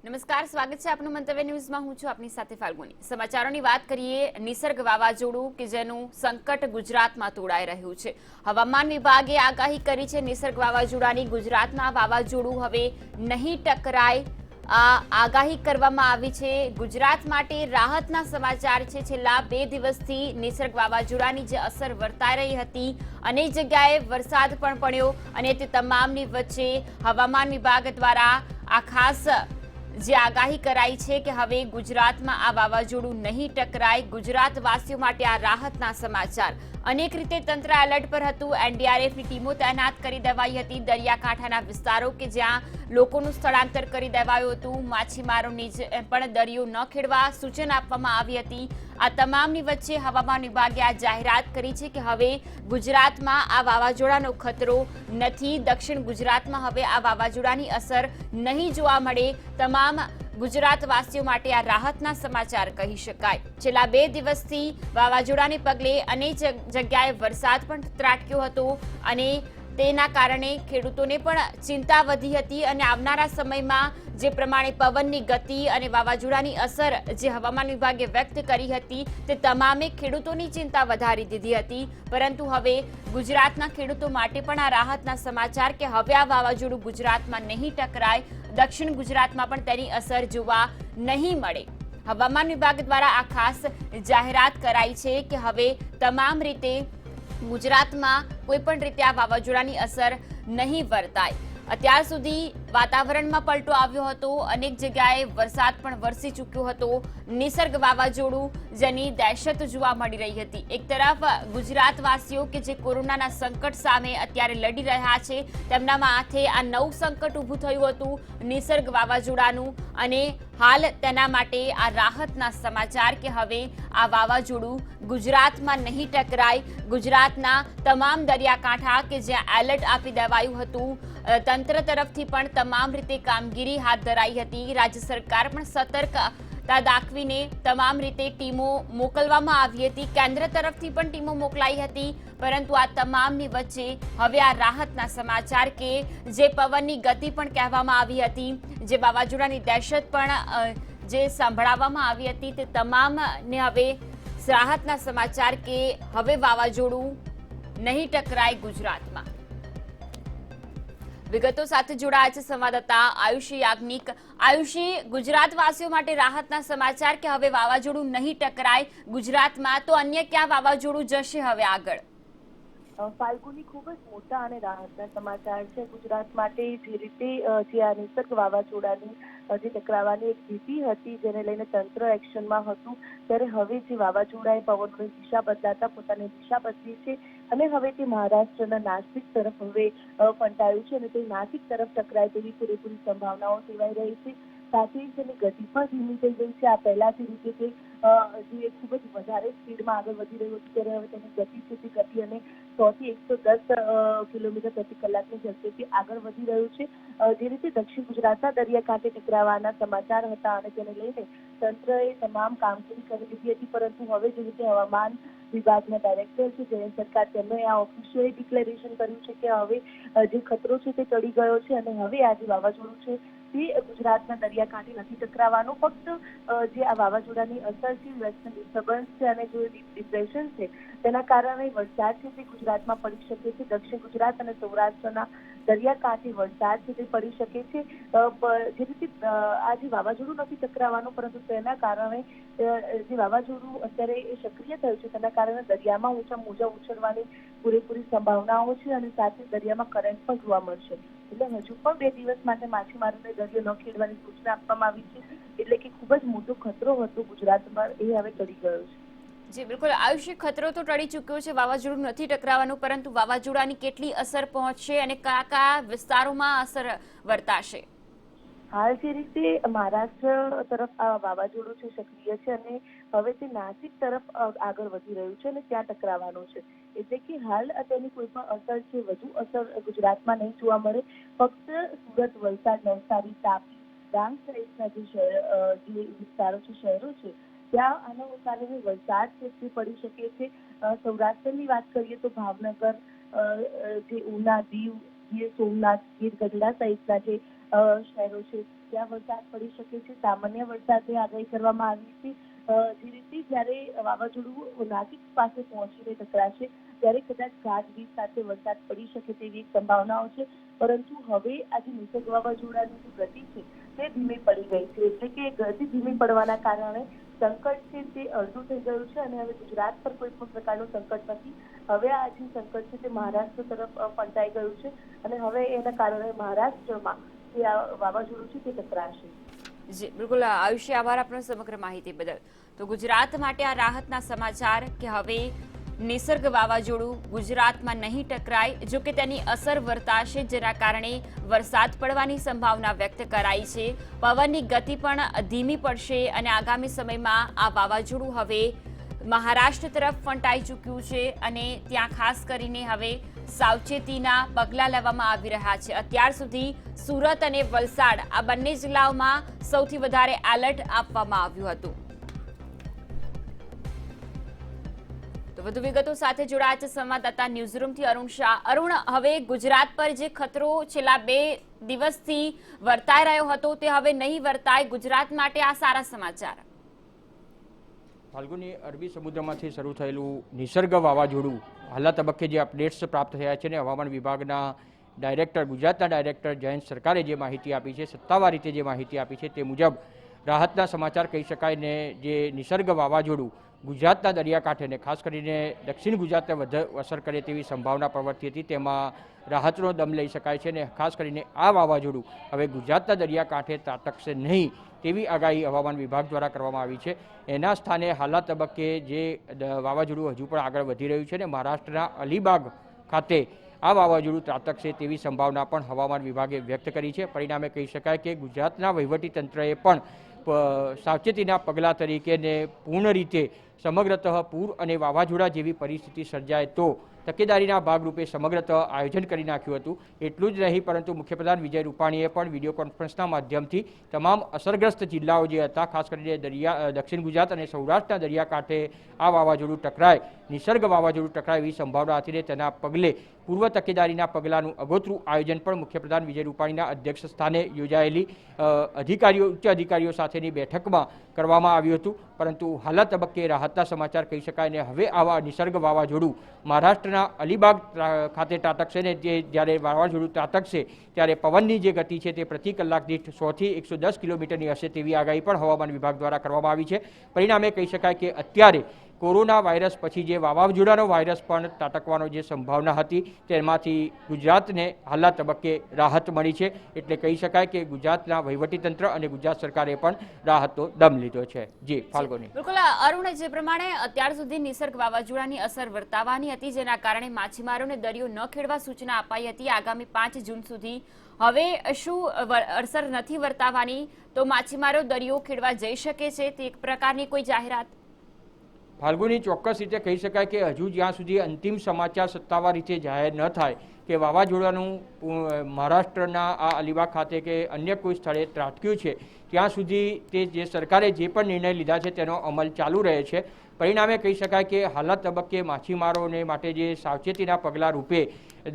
નમસ્કાર, સ્વાગત છે આપનું મંતવ્ય ન્યૂઝમાં। હું છું આપની સાથે ફાલ્ગુની। સમાચારોની વાત કરીએ। નિસર્ગ વાવાઝોડું કે જેનું સંકટ ગુજરાતમાં તોડાઈ રહ્યું છે। હવામાન વિભાગે આગાહી કરી છે નિસર્ગ વાવાઝોડાની। ગુજરાતમાં વાવાઝોડું હવે નહીં ટકરાય આ આગાહી કરવામાં આવી છે। ગુજરાત માટે રાહતના સમાચાર છે। છેલ્લા 2 દિવસથી નિસર્ગ વાવાઝોડાની જે અસર વર્તાઈ રહી હતી, અનેક જગ્યાએ વરસાદ પણ પડ્યો અને તે તમામની વચ્ચે હવામાન વિભાગ દ્વારા આ ખાસ જે આગાહી કરાઈ છે કે હવે ગુજરાતમાં આ વાવાઝોડું નહીં ટકરાય। ગુજરાતવાસીઓ માટે આ રાહતના સમાચાર। અનેક રીતે તંત્ર એલર્ટ પર હતું। એનડીઆરએફની ટીમો તૈનાત કરી દેવાઈ હતી। દરિયાકાંઠાના વિસ્તારો કે જ્યાં લોકોનું સ્થળાંતર કરી દેવાયું હતું। માછીમારોની પણ દરિયો ન ખેડવા સૂચના આપવામાં આવી હતી। આ તમામની વચ્ચે હવામાન વિભાગે આ જાહેરાત કરી છે કે હવે ગુજરાતમાં આ વાવાઝોડાનો ખતરો નથી। દક્ષિણ ગુજરાતમાં હવે આ વાવાઝોડાની અસર નહીં જોવા મળે। તમામ ગુજરાતવાસીઓ માટે આ રાહતના સમાચાર કહી શકાય। છેલ્લા 2 દિવસથી વાવાઝોડાને પગલે અનેક જગ્યાએ વરસાદ પણ ત્રાટક્યો હતો અને તેના કારણે ખેડૂતોને પણ ચિંતા વધી હતી અને આવનારા સમયમાં જે પ્રમાણે પવનની ગતિ અને વાવાઝોડાની અસર જે હવામાન વિભાગે વ્યક્ત કરી હતી તે તમામે ખેડૂતોની ચિંતા વધારી દીધી હતી। પરંતુ હવે ગુજરાતના ખેડૂતો માટે પણ આ રાહતના સમાચાર કે હવે આ વાવાઝોડું ગુજરાતમાં નહીં ટકરાય। દક્ષિણ ગુજરાતમાં પણ તેની અસર જોવા નહીં મળે। હવામાન વિભાગ દ્વારા આ ખાસ જાહેરાત કરાઈ છે કે હવે તમામ રીતે ગુજરાતમાં કોઈ પણ રીતે આ વાવાઝોડાની અસર નહીં વર્તાય। અત્યાર સુધી વાતાવરણમાં પલટો આવ્યો હતો। અનેક જગ્યાએ વરસાદ પણ વરસી ચૂક્યો હતો। નિસર્ગ વાવાઝોડું જેની દહેશત જોવા મળી રહી હતી। એક તરફ ગુજરાતવાસીઓ કે જે કોરોનાના સંકટ સામે અત્યારે લડી રહ્યા છે, તેમના માથે આ નવું સંકટ ઊભું થયું હતું નિસર્ગ વાવાઝોડાનું અને હાલ તેના માટે આ રાહતના સમાચાર કે હવે આ વાવાઝોડું ગુજરાતમાં નહીં ટકરાય। ગુજરાતના તમામ દરિયાકાંઠા કે જ્યાં એલર્ટ આપી દેવાયું હતું, તંત્ર તરફથી પણ તમામ રીતે કામગીરી હાથ ધરાઈ હતી। રાજ્ય સરકાર પણ સતર્કતા દાખવીને તમામ રીતે ટીમો મોકલવામાં આવી હતી। કેન્દ્ર તરફથી પણ ટીમો મોકલાઈ હતી। પરંતુ આ તમામની વચ્ચે હવે આ રાહતના સમાચાર કે જે પવનની ગતિ પણ કહેવામાં આવી હતી, જે વાવાઝોડાની દહેશત પણ જે સંભળાવવામાં આવી હતી, તે તમામને હવે રાહતના સમાચાર કે હવે વાવાઝોડું નહીં ટકરાય ગુજરાતમાં। વિગતો સાથે જોડાયા છે સંવાદદાતા આયુષી યાજ્ઞિક। આયુષી, ગુજરાતવાસીઓ માટે રાહતના સમાચાર કે હવે વાવાઝોડું નહીં ટકરાય ગુજરાતમાં, તો અન્ય ક્યાં વાવાઝોડું જશે હવે આગળ? ફાલ્ગુની, ખૂબ જ મોટા અને રાહતના સમાચાર છે ગુજરાત માટે। જે રીતે જે આ નિસર્ગ વાવાઝોડાની જે ટકરાવાની એક ભીતિ હતી, જેને લઈને તંત્ર એક્શનમાં હતું, ત્યારે હવે જે વાવાઝોડાએ પવનની દિશા બદલાતા પોતાની દિશા બદલી છે અને હવે તે મહારાષ્ટ્રના નાસિક તરફ હવે ફંટાયું છે અને તે નાસિક તરફ ટકરાય તેવી પૂરેપૂરી સંભાવનાઓ સેવાઈ રહી છે। સાથે જ તેની ગતિ પણ ધીમી થઈ ગઈ છે। આ પહેલાથી રીતે તે જે ખૂબ જ વધારે સ્પીડમાં આગળ વધી રહ્યું હતું, ત્યારે હવે તેની ગતિ છે તે ગતિ અને 100 થી 110 કિલોમીટર પ્રતિ કલાકની ઝડપેથી આગળ વધી રહ્યું છે। જે રીતે દક્ષિણ ગુજરાતના દરિયાકાંઠે ટકરાવાના સમાચાર હતા અને તેને લઈને તંત્રએ તમામ કામગીરી કરી લીધી હતી, પરંતુ હવે જે રીતે હવામાન વિભાગના ડાયરેક્ટર છે જયંત સરકાર, તેમણે આ ઓફિશિયલી ડિક્લેરેશન કર્યું છે કે હવે જે ખતરો છે તે ટળી ગયો છે અને હવે આ જે વાવાઝોડું છે તે ગુજરાતના દરિયાકાંઠે નથી ટકરાવાનું। ફક્ત જે આ વાવાઝોડાની અસર છે, વેસ્ટર્ન ડિસ્ટર્બન્સ છે અને જે ડિપ્રેશન છે તેના કારણે વરસાદ છે તે ગુજરાતમાં પડી શકે છે। દક્ષિણ ગુજરાત અને સૌરાષ્ટ્રના દરિયાકાંઠે વરસાદ છે તે પડી શકે છે। જે રીતે આ જે વાવાઝોડું નથી ટકરાવાનું, પરંતુ તેના કારણે જે વાવાઝોડું અત્યારે સક્રિય થયું છે તેના કારણે દરિયામાં ઊંચા મોજા ઉછળવાની પૂરેપૂરી સંભાવનાઓ છે અને સાથે દરિયામાં કરંટ પણ જોવા મળશે। એટલે હજુ પણ 2 દિવસ માટે માછીમારોને દરિયો ન ખેડવાની સૂચના આપવામાં આવી છે। એટલે કે ખૂબ જ મોટો ખતરો હતો ગુજરાતમાં, એ હવે ટળી ગયો છે। જી બિલકુલ આયુષી, ખતરો તો ટળી ચૂક્યો છે, વાવાઝોડું નથી ટકરાવાનું, પરંતુ વાવાઝોડાની કેટલી અસર પહોંચશે અને કયા કયા વિસ્તારોમાં અસર વર્તાશે? હાલ જે રીતે મહારાષ્ટ્ર તરફ આ વાવાઝોડું છે સક્રિય છે અને હવે તે નાસિક તરફ આગળ વધી રહ્યું છે અને ત્યાં ટકરાવાનું છે। એટલે કે હાલ તેની કોઈ પણ અસર છે વધુ અસર ગુજરાતમાં નહીં જોવા મળે। ફક્ત સુરત, વલસાડ, નવસારી, તાપી, ડાંગ સહિતના જે વિસ્તારો છે, શહેરો છે, ત્યાં આના કારણે વરસાદ છે તે પડી શકે છે। સૌરાષ્ટ્રની વાત કરીએ તો ભાવનગર, જે ઉના, દીવ, ગીર સોમનાથ, ગીર ગઢડા સહિતના જે શહેરો છે ત્યાં વરસાદ પડી શકે છે, સામાન્ય વરસાદની આગાહી કરવામાં આવી હતી. જે રીતે જ્યારે વાવાઝોડું નાસિક પાસે પહોંચીને ટકરાશે ત્યારે કદાચ ગાજવીજ સાથે વરસાદ પડી શકે તેવી સંભાવનાઓ છે. પરંતુ હવે આજે નિસર્ગ વાવાઝોડાની જે ગતિ છે તે ધીમી પડી ગઈ છે, એટલે કે ગતિ ધીમી પડવાના કારણે સંકટ છે તે અડધું થઈ ગયું છે અને હવે ગુજરાત પર કોઈ પણ પ્રકારનું સંકટ નથી. હવે આ જે સંકટ છે તે મહારાષ્ટ્ર તરફ ફંટાઈ ગયું છે અને હવે એના કારણે મહારાષ્ટ્રમાં જે આ વાવાઝોડું છે તે ટકરાશે. જી બિલકુલ, આયુષી, આભાર આપનો સમગ્ર માહિતી બદલ. તો ગુજરાત માટે આ રાહતના સમાચાર કે હવે નિસર્ગ વાવાઝોડું ગુજરાતમાં નહીં ટકરાય, જો કે તેની અસર વર્તાશે, જેના કારણે વરસાદ પડવાની સંભાવના વ્યક્ત કરાઈ છે. પવનની ગતિ પણ ધીમી પડશે અને આગામી સમયમાં આ વાવાઝોડું હવે મહારાષ્ટ્ર તરફ ફંટાઈ ચૂક્યું છે અને ત્યાં ખાસ કરીને હવે સાવચેતીના પગલાં લેવામાં આવી રહ્યા છે. અત્યાર સુધી સુરત અને વલસાડ આ બંને જિલ્લાઓમાં સૌથી વધારે એલર્ટ આપવામાં આવ્યું હતું. તો વધુ વિગતો સાથે જોડાયા છે સંવાદદાતા ન્યૂઝરૂમથી અરુણ શાહ. અરુણ, હવે ગુજરાત પર જે ખતરો છેલ્લા 2 દિવસથી વર્તાઈ રહ્યો હતો તે હવે નહીં વર્તાય. ગુજરાત માટે આ સારા સમાચાર. ફાલ્ગુની, અરબી સમુદ્રમાંથી શરૂ થયેલું નિસર્ગ વાવાઝોડું હાલના તબક્કે જે અપડેટ્સ પ્રાપ્ત થયા છે ને હવામાન વિભાગના ડાયરેક્ટર, ગુજરાતના ડાયરેક્ટર જયંત સરકારે જે માહિતી આપી છે, સત્તાવાર રીતે જે માહિતી આપી છે તે મુજબ રાહતના સમાચાર કહી શકાય ને જે નિસર્ગ વાવાઝોડું ગુજરાતના દરિયાકાંઠે ખાસ કરીને દક્ષિણ ગુજરાતને વધુ અસર કરે તેવી સંભાવના પ્રવર્તી હતી, તેમાં રાહતનો દમ લઈ શકાય છે ને ખાસ કરીને આ વાવાઝોડું હવે ગુજરાતના દરિયાકાંઠે ત્રાટકશે નહીં તેવી આગાહી હવામાન વિભાગ દ્વારા કરવામાં આવી છે. એના સ્થાને હાલના તબક્કે જે વાવાઝોડું હજુ પણ આગળ વધી રહ્યું છે ને મહારાષ્ટ્રના અલીબાગ ખાતે આ વાવાઝોડું ત્રાટકશે તેવી સંભાવના પણ હવામાન વિભાગે વ્યક્ત કરી છે. પરિણામે કહી શકાય કે ગુજરાતના વહીવટીતંત્રએ પણ સાવચેતીના પગલાં તરીકે ને પૂર્ણ રીતે સમગ્રતઃ પૂર અને વાવાઝોડા જેવી પરિસ્થિતિ સર્જાય તો તકેદારીના ભાગરૂપે સમગ્રતઃ આયોજન કરી નાખ્યું હતું. એટલું જ નહીં પરંતુ મુખ્યપ્રધાન વિજય રૂપાણીએ પણ વિડીયો કોન્ફરન્સના માધ્યમથી તમામ અસરગ્રસ્ત જિલ્લાઓ જે હતા, ખાસ કરીને દક્ષિણ ગુજરાત અને સૌરાષ્ટ્રના દરિયાકાંઠે આ વાવાઝોડું ટકરાય, નિસર્ગ વાવાઝોડું ટકરાય એવી સંભાવના હતી ને તેના પગલે પૂર્વ તકેદારીના પગલાંનું આગોતરું આયોજન પણ મુખ્યપ્રધાન વિજય રૂપાણીના અધ્યક્ષ સ્થાને યોજાયેલી ઉચ્ચ અધિકારીઓ સાથેની બેઠકમાં કરવામાં આવ્યું હતું. પરંતુ હાલના તબક્કે રાહતના સમાચાર કહી શકાય ને હવે આવા નિસર્ગ વાવાઝોડું મહારાષ્ટ્રના અલીબાગ ખાતે ત્રાટકશે ને જ્યારે વાવાઝોડું ત્રાટકશે ત્યારે પવનની જે ગતિ છે તે પ્રતિ કલાક દીઠ 100 થી 110 કિલોમીટરની હશે તેવી આગાહી પણ હવામાન વિભાગ દ્વારા કરવામાં આવી છે. પરિણામે કહી શકાય કે અત્યારે કોરોના વાયરસ પછી જે વાવાઝોડાનો વાયરસ પણ ત્રાટકવાનો જે સંભાવના હતી તેમાંથી ગુજરાતને હાલના તબક્કે રાહત મળી છે. એટલે કહી શકાય કે ગુજરાતના વહીવટીતંત્ર અને ગુજરાત સરકારે પણ રાહતનો દમ લીધો છે. જી ફાલ્ગુની. બિલકુલ અરુણ, જે પ્રમાણે અત્યાર સુધી નિસર્ગ વાવાઝોડાની અસર વર્તાવાની હતી, જેના કારણે માછીમારોને દરિયો ન ખેડવા સૂચના અપાઈ હતી આગામી 5 જૂન સુધી. હવે શું અસર નથી વર્તાવાની તો માછીમારો દરિયો ખેડવા જઈ શકે છે તે એક પ્રકારની કોઈ જાહેરાત? ફાલ્ગુની, ચોક્કસ રીતે કહી શકાય કે હજુ જ્યાં સુધી અંતિમ સમાચાર સત્તાવાર રીતે જાહેર ન થાય કે વાવાઝોડાનું મહારાષ્ટ્રના આ અલીબાગ ખાતે કે અન્ય કોઈ સ્થળે ત્રાટક્યું છે ત્યાં સુધી તે જે સરકારે જે પણ નિર્ણય લીધા છે તેનો અમલ ચાલુ રહે છે. પરિણામે કહી શકાય કે હાલના તબક્કે માછીમારોને માટે જે સાવચેતીના પગલાં રૂપે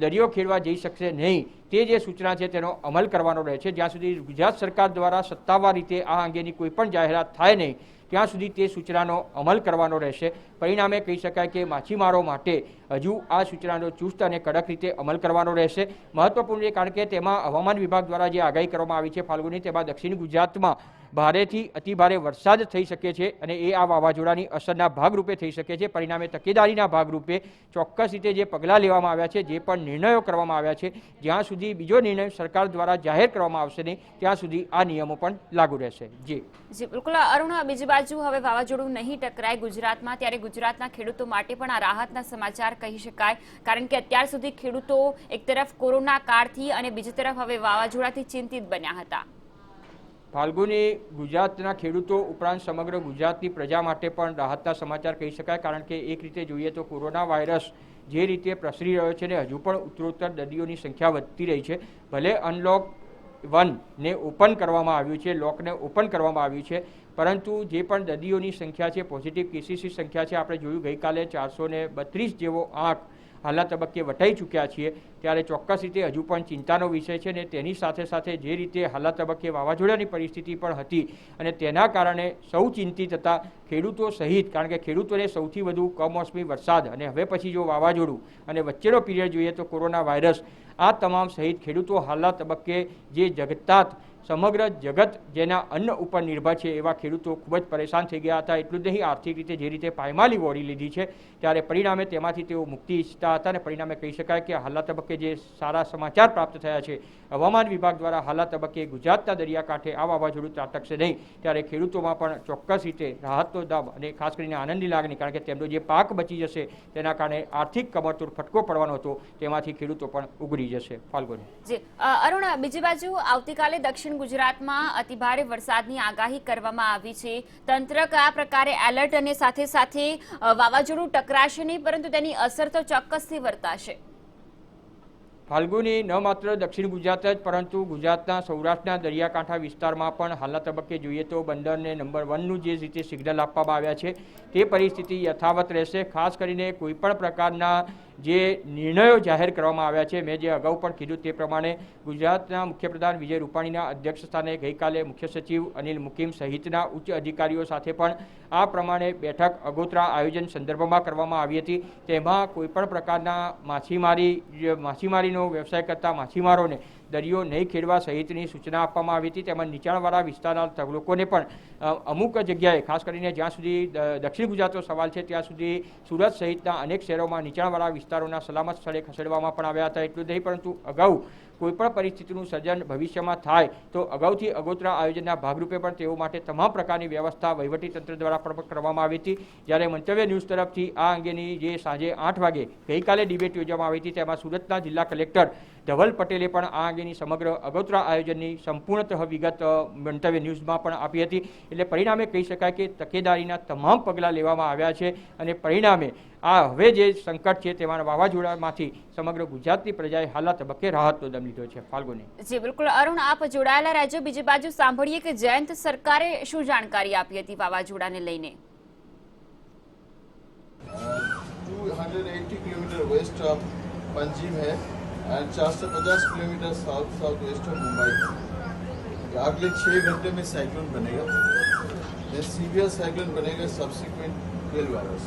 દરિયો ખેડવા જઈ શકશે નહીં તે જે સૂચના છે તેનો અમલ કરવાનો રહે છે. જ્યાં સુધી ગુજરાત સરકાર દ્વારા સત્તાવાર રીતે આ અંગેની કોઈ પણ જાહેરાત થાય નહીં ત્યાં સુધી તે સૂચનાનો અમલ કરવાનો રહેશે. પરિણામે કહી શકાય કે માછીમારો માટે હજુ આ સૂચનાનો ચુસ્ત અને કડક રીતે અમલ કરવાનો રહેશે. મહત્વપૂર્ણ કારણ કે તેમાં હવામાન વિભાગ દ્વારા જે આગાહી કરવામાં આવી છે ફાલ્ગુની, તેમાં દક્ષિણ ગુજરાતમાં ભારેથી અતિભારે વરસાદ થઈ શકે છે અને એ આ વાવાઝોડાની અસરના ભાગરૂપે થઈ શકે છે. પરિણામે તકેદારીના ભાગરૂપે ચોક્કસ રીતે જે પગલાં લેવામાં આવ્યા છે, જે પણ નિર્ણયો કરવામાં આવ્યા છે, જ્યાં સુધી બીજો નિર્ણય સરકાર દ્વારા જાહેર કરવામાં આવશે નહીં ત્યાં સુધી આ નિયમો પણ લાગુ રહેશે. જી બિલકુલ અરુણ, બીજી બાજુ હવે વાવાઝોડું નહીં ટકરાય ગુજરાતમાં, ત્યારે ગુજરાતના ખેડૂતો માટે પણ આ રાહતના સમાચાર કહી શકાય, કારણ કે અત્યાર સુધી ખેડૂતો એક તરફ કોરોના કાળથી અને બીજી તરફ હવે વાવાઝોડાથી ચિંતિત બન્યા હતા. ફાલ્ગુની, ગુજરાતના ખેડૂતો ઉપરાંત સમગ્ર ગુજરાતની પ્રજા માટે પણ રાહતના સમાચાર કહી શકાય, કારણ કે એક રીતે જોઈએ તો કોરોના વાયરસ જે રીતે પ્રસરી રહ્યો છે ને હજુ પણ ઉત્તરોત્તર દર્દીઓની સંખ્યા વધતી રહી છે. ભલે અનલોક 1 ને ઓપન કરવામાં આવ્યું છે, લોકને ઓપન કરવામાં આવ્યું છે, પરંતુ જે પણ દર્દીઓની સંખ્યા છે, પોઝિટિવ કેસીસની સંખ્યા છે, આપણે જોયું ગઈકાલે 432 જેવો આંક હાલના તબક્કે વટાઈ ચૂક્યા છીએ, ત્યારે ચોક્કસ રીતે હજુ પણ ચિંતાનો વિષય છે ને તેની સાથે સાથે જે રીતે હાલના તબક્કે વાવાઝોડાની પરિસ્થિતિ પણ હતી અને તેના કારણે સૌ ચિંતિત હતા, ખેડૂતો સહિત, કારણ કે ખેડૂતોને સૌથી વધુ કમોસમી વરસાદ અને હવે પછી જો વાવાઝોડું અને વચ્ચેનો પીરિયડ જોઈએ તો કોરોના વાયરસ, આ તમામ સહિત ખેડૂતો હાલના તબક્કે જે જગતાત સમગ્ર જગત જેના અન્ન ઉપર નિર્ભર છે એવા ખેડૂતો ખૂબ જ પરેશાન થઈ ગયા હતા. એટલું જ નહીં, આર્થિક રીતે જે રીતે પાયમાલી વોરી લીધી છે ત્યારે પરિણામે તેમાંથી તેઓ મુક્તિ ઈચ્છતા હતા અને પરિણામે કહી શકાય કે હાલના તબક્કે જે સારા સમાચાર પ્રાપ્ત થયા છે હવામાન વિભાગ દ્વારા, હાલના તબક્કે ગુજરાતના દરિયાકાંઠે આ વાવાઝોડું ત્રાટકશે નહીં, ત્યારે ખેડૂતોમાં પણ ચોક્કસ રીતે રાહતનો દાબ અને ખાસ કરીને આનંદની લાગણી, કારણ કે તેમનો જે પાક બચી જશે તેના કારણે આર્થિક કમરતોડ ફટકો પડવાનો હતો તેમાંથી ખેડૂતો પણ ઉગરી જશે. ફાલ્ગુની જી અરુણ, બીજી બાજુ આવતીકાલે દક્ષિણ ગુજરાતમાં અતિભારે વરસાદની આગાહી કરવામાં આવી છે. તંત્ર કયા પ્રકારે એલર્ટ અને સાથે સાથે વાવાઝોડું ટકરાશે નહીં પરંતુ તેની અસર તો ચોક્કસથી વર્તાશે? ફાલ્ગુની, ન માત્ર દક્ષિણ ગુજરાત જ પરંતુ ગુજરાતના સૌરાષ્ટ્રના દરિયાકાંઠા વિસ્તારમાં પણ હાલના તબક્કે જોઈએ તો બંદરને નંબર 1નું જે રીતે સિગ્નલ આપવામાં આવ્યા છે તે પરિસ્થિતિ યથાવત રહેશે. ખાસ કરીને કોઈપણ પ્રકારના જે નિર્ણયો જાહેર કરવામાં આવ્યા છે, મેં જે અગાઉ પણ કીધું તે પ્રમાણે ગુજરાતના મુખ્યપ્રધાન વિજય રૂપાણીના અધ્યક્ષસ્થાને ગઈકાલે મુખ્ય સચિવ અનિલ મુકીમ સહિતના ઉચ્ચ અધિકારીઓ સાથે પણ આ પ્રમાણે બેઠક આગોતરા આયોજન સંદર્ભમાં કરવામાં આવી હતી. તેમાં કોઈપણ પ્રકારના માછીમારીનો વ્યવસાય કરતા માછીમારોને દરિયો નહીં ખેડવા સહિતની સૂચના આપવામાં આવી હતી. તેમાં નીચાણવાળા વિસ્તારના લોકોને પણ અમુક જગ્યાએ, ખાસ કરીને જ્યાં સુધી દક્ષિણ ગુજરાતનો સવાલ છે ત્યાં સુધી સુરત સહિતના અનેક શહેરોમાં નીચાણવાળા વિસ્તારોના સલામત સ્થળે ખસેડવામાં પણ આવ્યા હતા. એટલું જ નહીં પરંતુ અગાઉ કોઈપણ પરિસ્થિતિનું સર્જન ભવિષ્યમાં થાય તો અગાઉથી આગોતરા આયોજનના ભાગરૂપે પણ તેઓ માટે તમામ પ્રકારની વ્યવસ્થા વહીવટીતંત્ર દ્વારા પણ કરવામાં આવી હતી. જ્યારે મંતવ્ય ન્યૂઝ તરફથી આ અંગેની જે સાંજે 8 વાગે ગઈકાલે ડિબેટ યોજવામાં આવી હતી તેમાં સુરતના જિલ્લા કલેક્ટર ધવલ પટેલે પણ આ અંગેની સમગ્ર આગોતરા આયોજનની સંપૂર્ણતઃ વિગત મંતવ્ય ન્યૂઝમાં પણ આપી હતી. એટલે પરિણામે કહી શકાય કે તકેદારીના તમામ પગલાં લેવામાં આવ્યા છે અને પરિણામે આ હવે જે સંકટ છે તેમાં વાવાઝોડામાંથી સમગ્ર ગુજરાતની પ્રજાએ હાલના તબક્કે રાહતનો દમ લીધો છે. ફાલ્ગુની જી બિલકુલ. અરુણ, આપ જોડાયેલા રહેજો. બીજી બાજુ સાંભળીએ કે જયંત સરકારે શું જાણકારી આપી હતી વાવાઝોડાને લઈને? 280 किलोमीटर वेस्ट ऑफ पंजीम है and 450 kilometre south west of Mumbai. अगले 6 घंटे में साइक्लोन बनेगा, देन सीवियर साइक्लोन बनेगा सब्सिक्वेंट 12 आवर्स.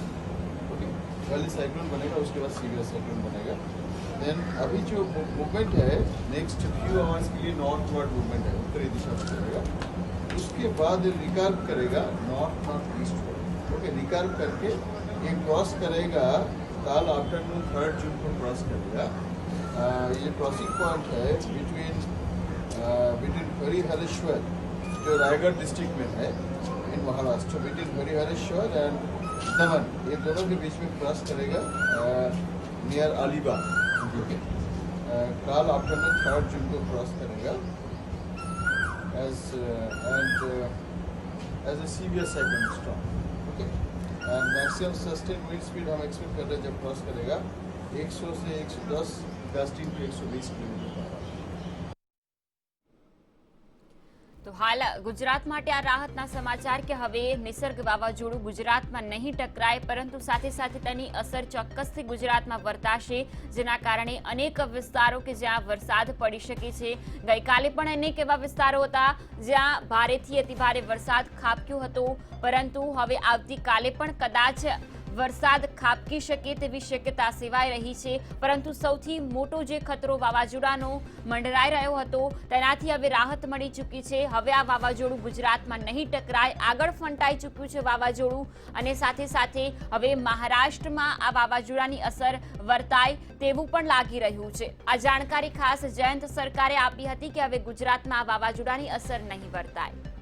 ओके, पहले साइक्लोन बनेगा उसके बाद सीवियर साइक्लोन बनेगा. देन अभी जो मूवमेंट है नेक्स्ट फ्यू आवर्स के लिए नॉर्थवर्ड मूवमेंट है, उत्तरी दिशा में चलेगा. उसके बाद रिकर्व करेगा नॉर्थ ईस्टवर्ड. ओके, रिकर्व करके ये क्रॉस करेगा कल आफ्टरनून 3 जून को क्रॉस करेगा. ये क्रॉसिंग पॉइंट है बिटवीन हरिहरेश्वर जो रायगढ़ डिस्ट्रिक्ट में है इन महाराष्ट्र, बिटवीन हरिहरेश्वर एंड दमन, ये दोनों के बीच में क्रॉस करेगा नियर अलीबाग. कल आफ्टरनून 3 जून को क्रॉस करेगा as a severe cyclone storm. Okay, and maximum sustain wind speed हम एक्सपेक्ट कर रहे हैं जब क्रॉस करेगा 100 से 110 gusting to 120 kilometre per hour. તો હાલ ગુજરાત માટે આ રાહતના સમાચાર કે હવે નિસર્ગ વાવાઝોડું ગુજરાતમાં નહીં ટકરાય પરંતુ સાથે સાથે તેની અસર ચોક્કસથી ગુજરાતમાં વર્તાશે, જેના કારણે અનેક વિસ્તારો કે જ્યાં વરસાદ પડી શકે છે. ગઈકાલે પણ અનેક એવા વિસ્તારો હતા જ્યાં ભારેથી અતિભારે વરસાદ ખાબક્યો હતો, પરંતુ હવે આવતીકાલે પણ કદાચ વરસાદ ખાબકી શકે તેવી શક્યતા સેવાઈ રહી છે. પરંતુ સૌથી મોટો જે ખતરો વાવાઝોડાનો મંડરાઈ રહ્યો હતો તેનાથી હવે રાહત મળી ચૂકી છે. હવે આ વાવાઝોડું ગુજરાતમાં નહીં ટકરાય, આગળ ફંટાઈ ચૂક્યું છે વાવાઝોડું અને સાથે સાથે હવે મહારાષ્ટ્રમાં આ વાવાઝોડાની અસર વર્તાય તેવું પણ લાગી રહ્યું છે. આ જાણકારી ખાસ જયંત સરકારે આપી હતી કે હવે ગુજરાતમાં આ વાવાઝોડાની અસર નહીં વર્તાય.